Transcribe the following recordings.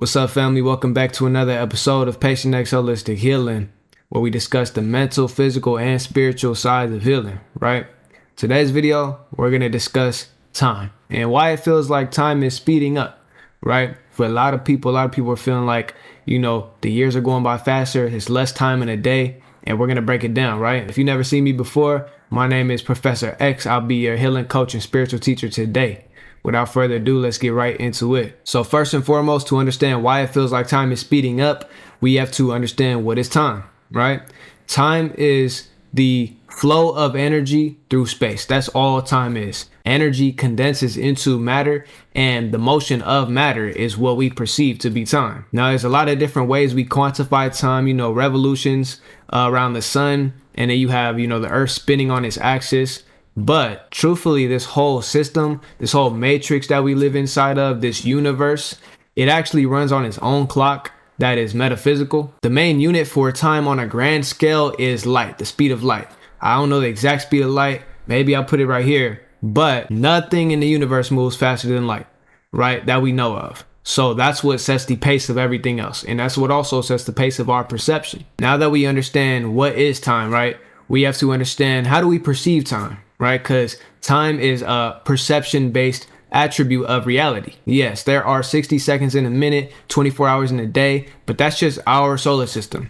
What's up, family? Welcome back to another episode of Patient X Holistic Healing, where we discuss the mental, physical, and spiritual sides of healing, right? Today's video, we're going to discuss time and why it feels like time is speeding up, right? For a lot of people are feeling like, the years are going by faster, it's less time in a day, and we're going to break it down, right? If you never seen me before, my name is Professor X. I'll be your healing coach and spiritual teacher today. Without further ado, let's get right into it. So first and foremost, to understand why it feels like time is speeding up, we have to understand what is time, right? Time is the flow of energy through space. That's all time is. Energy condenses into matter, and the motion of matter is what we perceive to be time. Now, there's a lot of different ways we quantify time, revolutions around the sun, and then you have, the earth spinning on its axis. But truthfully, this whole system, this whole matrix that we live inside of, this universe, it actually runs on its own clock that is metaphysical. The main unit for time on a grand scale is light, the speed of light. I don't know the exact speed of light. Maybe I'll put it right here. But nothing in the universe moves faster than light, right? That we know of. So that's what sets the pace of everything else. And that's what also sets the pace of our perception. Now that we understand what is time, right? We have to understand, how do we perceive time? Right? Because time is a perception-based attribute of reality. Yes, there are 60 seconds in a minute, 24 hours in a day, but that's just our solar system.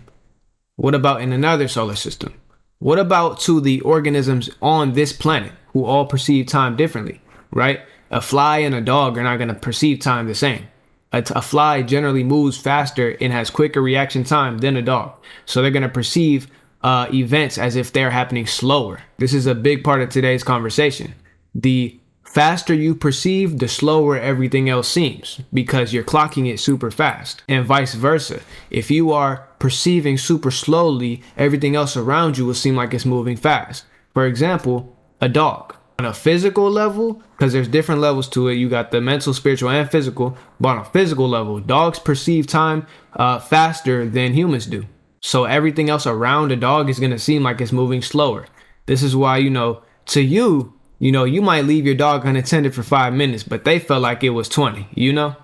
What about in another solar system? What about to the organisms on this planet who all perceive time differently, right? A fly and a dog are not going to perceive time the same. A fly generally moves faster and has quicker reaction time than a dog. So they're going to perceive events as if they're happening slower. This is a big part of today's conversation. The faster you perceive, the slower everything else seems, because you're clocking it super fast, and vice versa. If you are perceiving super slowly, everything else around you will seem like it's moving fast. For example, a dog. On a physical level, because there's different levels to it, you got the mental, spiritual, and physical, but on a physical level, dogs perceive time faster than humans do. So everything else around a dog is going to seem like it's moving slower. This is why, to you, you might leave your dog unattended for 5 minutes, but they felt like it was 20,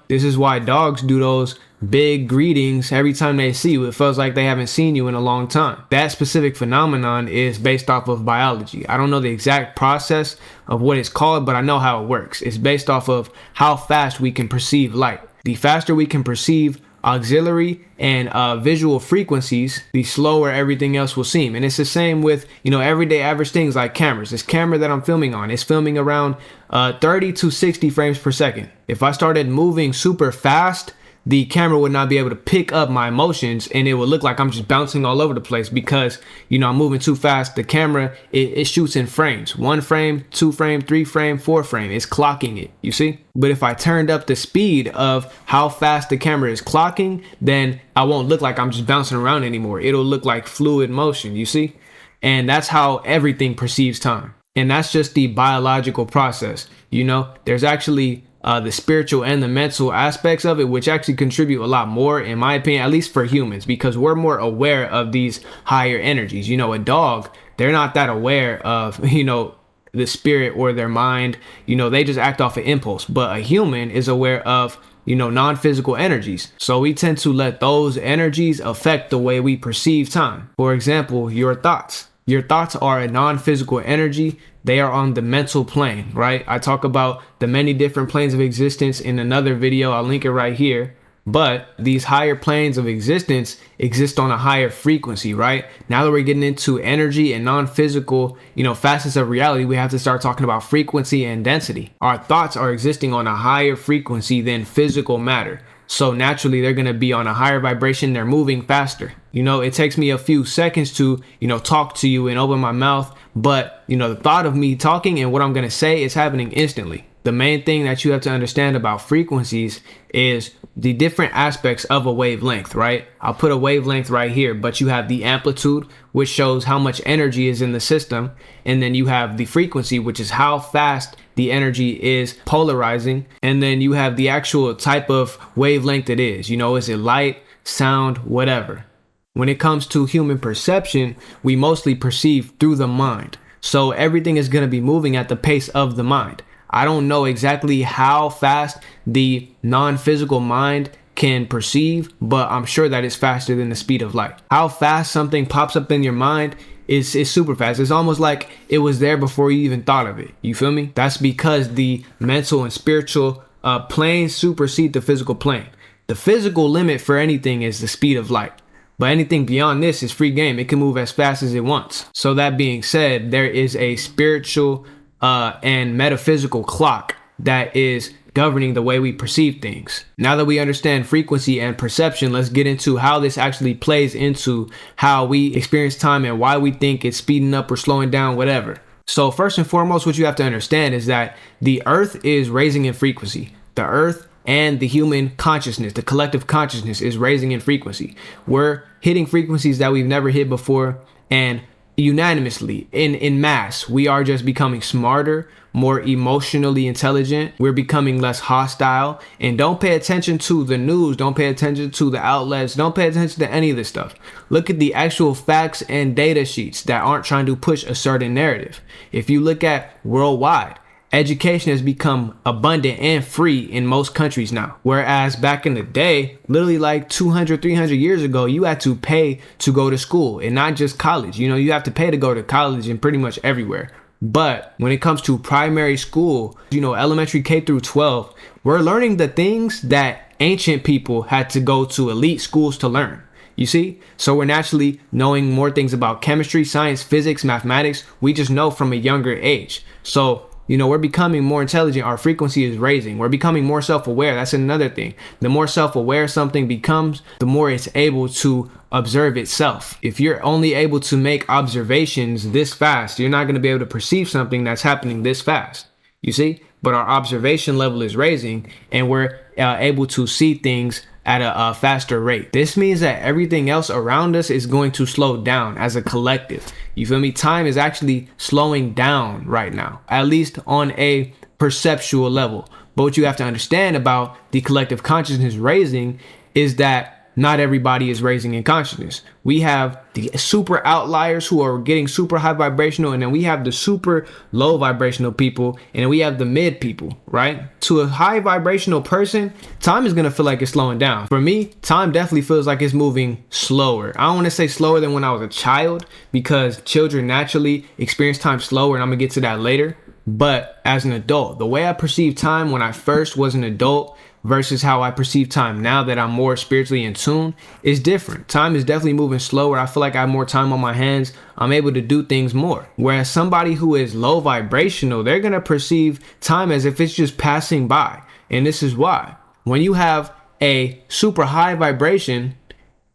This is why dogs do those big greetings every time they see you. It feels like they haven't seen you in a long time. That specific phenomenon is based off of biology. I don't know the exact process of what it's called, but I know how it works. It's based off of how fast we can perceive light. The faster we can perceive auxiliary and visual frequencies, the slower everything else will seem. And it's the same with, everyday average things like cameras. This camera that I'm filming on is filming around 30 to 60 frames per second. If I started moving super fast, the camera would not be able to pick up my emotions, and it would look like I'm just bouncing all over the place because, I'm moving too fast. The camera, it shoots in frames. 1 frame, 2 frame, 3 frame, 4 frame. It's clocking it, you see? But if I turned up the speed of how fast the camera is clocking, then I won't look like I'm just bouncing around anymore. It'll look like fluid motion, you see? And that's how everything perceives time. And that's just the biological process. There's actually the spiritual and the mental aspects of it, which actually contribute a lot more, in my opinion, at least for humans, because we're more aware of these higher energies. A dog, they're not that aware of, the spirit or their mind. They just act off an impulse. But a human is aware of, non-physical energies. So we tend to let those energies affect the way we perceive time. For example, your thoughts. Your thoughts are a non-physical energy. They are on the mental plane, right? I talk about the many different planes of existence in another video. I'll link it right here. But these higher planes of existence exist on a higher frequency, right? Now that we're getting into energy and non-physical, facets of reality, we have to start talking about frequency and density. Our thoughts are existing on a higher frequency than physical matter. So naturally, they're going to be on a higher vibration. They're moving faster. It takes me a few seconds to, talk to you and open my mouth. But, the thought of me talking and what I'm going to say is happening instantly. The main thing that you have to understand about frequencies is the different aspects of a wavelength, right? I'll put a wavelength right here, but you have the amplitude, which shows how much energy is in the system. And then you have the frequency, which is how fast the energy is polarizing. And then you have the actual type of wavelength it is. Is it light, sound, whatever? When it comes to human perception, we mostly perceive through the mind. So everything is going to be moving at the pace of the mind. I don't know exactly how fast the non-physical mind can perceive, but I'm sure that it's faster than the speed of light. How fast something pops up in your mind is super fast. It's almost like it was there before you even thought of it. You feel me? That's because the mental and spiritual plane supersede the physical plane. The physical limit for anything is the speed of light. But anything beyond this is free game. It can move as fast as it wants. So that being said, there is a spiritual and metaphysical clock that is governing the way we perceive things. Now that we understand frequency and perception, let's get into how this actually plays into how we experience time and why we think it's speeding up or slowing down, whatever. So first and foremost, what you have to understand is that the earth is raising in frequency. The earth and the human consciousness, the collective consciousness, is raising in frequency. We're hitting frequencies that we've never hit before, and unanimously, in mass, we are just becoming smarter, more emotionally intelligent. We're becoming less hostile. And don't pay attention to the news. Don't pay attention to the outlets. Don't pay attention to any of this stuff. Look at the actual facts and data sheets that aren't trying to push a certain narrative. If you look at worldwide, education has become abundant and free in most countries now. Whereas back in the day, literally like 200, 300 years ago, you had to pay to go to school, and not just college. You know, you have to pay to go to college in pretty much everywhere. But when it comes to primary school, you know, elementary K through 12, we're learning the things that ancient people had to go to elite schools to learn. You see? So we're naturally knowing more things about chemistry, science, physics, mathematics. We just know from a younger age. So, you know, we're becoming more intelligent. Our frequency is raising. We're becoming more self-aware. That's another thing. The more self-aware something becomes, the more it's able to observe itself. If you're only able to make observations this fast, you're not going to be able to perceive something that's happening this fast. You see? But our observation level is raising, and we're able to see things at a faster rate. This means that everything else around us is going to slow down as a collective. You feel me? Time is actually slowing down right now, at least on a perceptual level. But what you have to understand about the collective consciousness raising is that not everybody is raising in consciousness. We have the super outliers who are getting super high vibrational, and then we have the super low vibrational people, and then we have the mid people, right? To a high vibrational person, time is going to feel like it's slowing down. For me, time definitely feels like it's moving slower. I don't want to say slower than when I was a child, because children naturally experience time slower, and I'm going to get to that later. But as an adult, the way I perceived time when I first was an adult versus how I perceive time now that I'm more spiritually in tune is different. Time is definitely moving slower. I feel like I have more time on my hands. I'm able to do things more. Whereas somebody who is low vibrational, they're going to perceive time as if it's just passing by. And this is why. When you have a super high vibration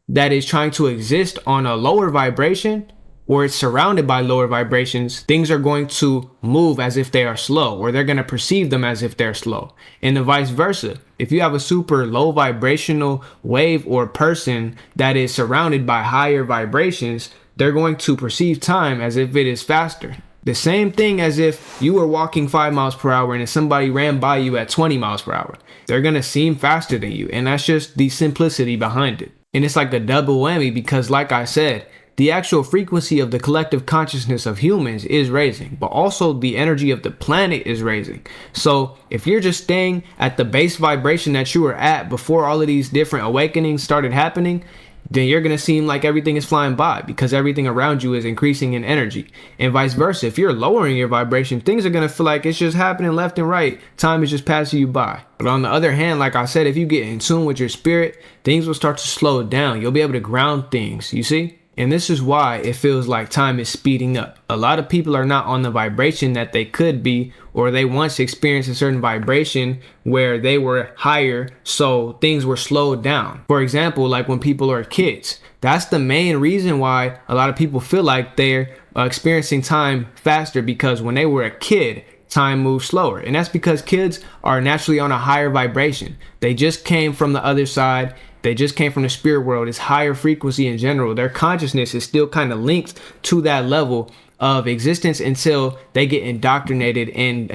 that is trying to exist on a lower vibration, or it's surrounded by lower vibrations, things are going to move as if they are slow, or they're going to perceive them as if they're slow. And the vice versa. If you have a super low vibrational wave or person that is surrounded by higher vibrations, they're going to perceive time as if it is faster. The same thing as if you were walking 5 miles per hour and if somebody ran by you at 20 miles per hour. They're going to seem faster than you. And that's just the simplicity behind it. And it's like a double whammy because, like I said, the actual frequency of the collective consciousness of humans is raising, but also the energy of the planet is raising. So if you're just staying at the base vibration that you were at before all of these different awakenings started happening, then you're going to seem like everything is flying by because everything around you is increasing in energy. And vice versa, if you're lowering your vibration, things are going to feel like it's just happening left and right. Time is just passing you by. But on the other hand, like I said, if you get in tune with your spirit, things will start to slow down. You'll be able to ground things, you see? And this is why it feels like time is speeding up. A lot of people are not on the vibration that they could be, or they once experienced a certain vibration where they were higher, so things were slowed down. For example, like when people are kids, that's the main reason why a lot of people feel like they're experiencing time faster, because when they were a kid, time moves slower. And that's because kids are naturally on a higher vibration. They just came from the other side. They just came from the spirit world. It's higher frequency in general. Their consciousness is still kind of linked to that level of existence until they get indoctrinated and,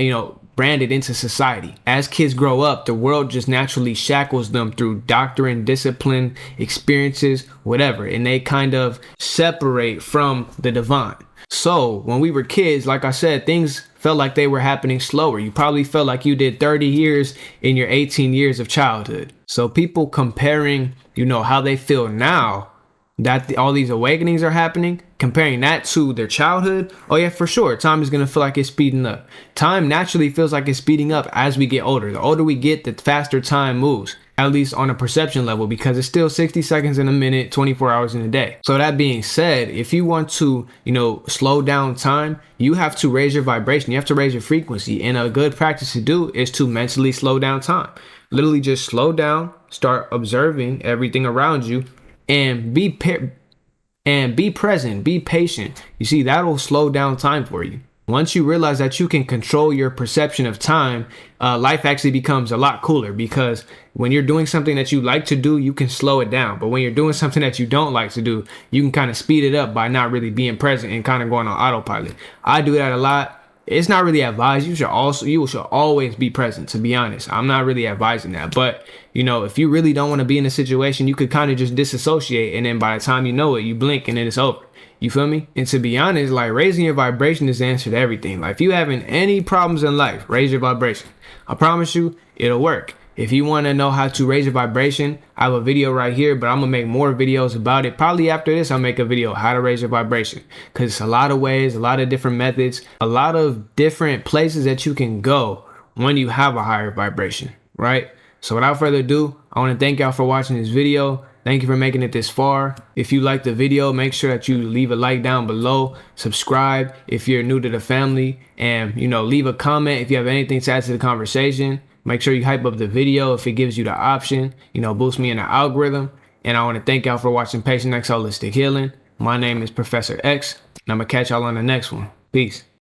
branded into society. As kids grow up, the world just naturally shackles them through doctrine, discipline, experiences, whatever. And they kind of separate from the divine. So when we were kids, like I said, things felt like they were happening slower. You probably felt like you did 30 years in your 18 years of childhood. So people comparing, how they feel now that all these awakenings are happening, comparing that to their childhood, oh yeah, for sure, time is going to feel like it's speeding up. Time naturally feels like it's speeding up as we get older. The older we get, the faster time moves, at least on a perception level, because it's still 60 seconds in a minute, 24 hours in a day. So that being said, if you want to, slow down time, you have to raise your vibration. You have to raise your frequency. And a good practice to do is to mentally slow down time. Literally just slow down, start observing everything around you, and be present, be patient. You see, that'll slow down time for you. Once you realize that you can control your perception of time, life actually becomes a lot cooler, because when you're doing something that you like to do, you can slow it down. But when you're doing something that you don't like to do, you can kind of speed it up by not really being present and kind of going on autopilot. I do that a lot. It's not really advised. You should always be present, to be honest. I'm not really advising that. But, if you really don't want to be in a situation, you could kind of just disassociate. And then by the time you know it, you blink and then it's over. You feel me? And to be honest, like, raising your vibration is the answer to everything. Like, if you having any problems in life, raise your vibration. I promise you, it'll work. If you want to know how to raise your vibration, I have a video right here, but I'm going to make more videos about it. Probably after this, I'll make a video how to raise your vibration, because it's a lot of ways, a lot of different methods, a lot of different places that you can go when you have a higher vibration, right? So without further ado, I want to thank y'all for watching this video. Thank you for making it this far. If you liked the video, make sure that you leave a like down below, subscribe if you're new to the family, and, leave a comment if you have anything to add to the conversation. Make sure you hype up the video if it gives you the option, boost me in the algorithm. And I want to thank y'all for watching Patient X Holistic Healing. My name is Professor X, and I'm going to catch y'all on the next one. Peace.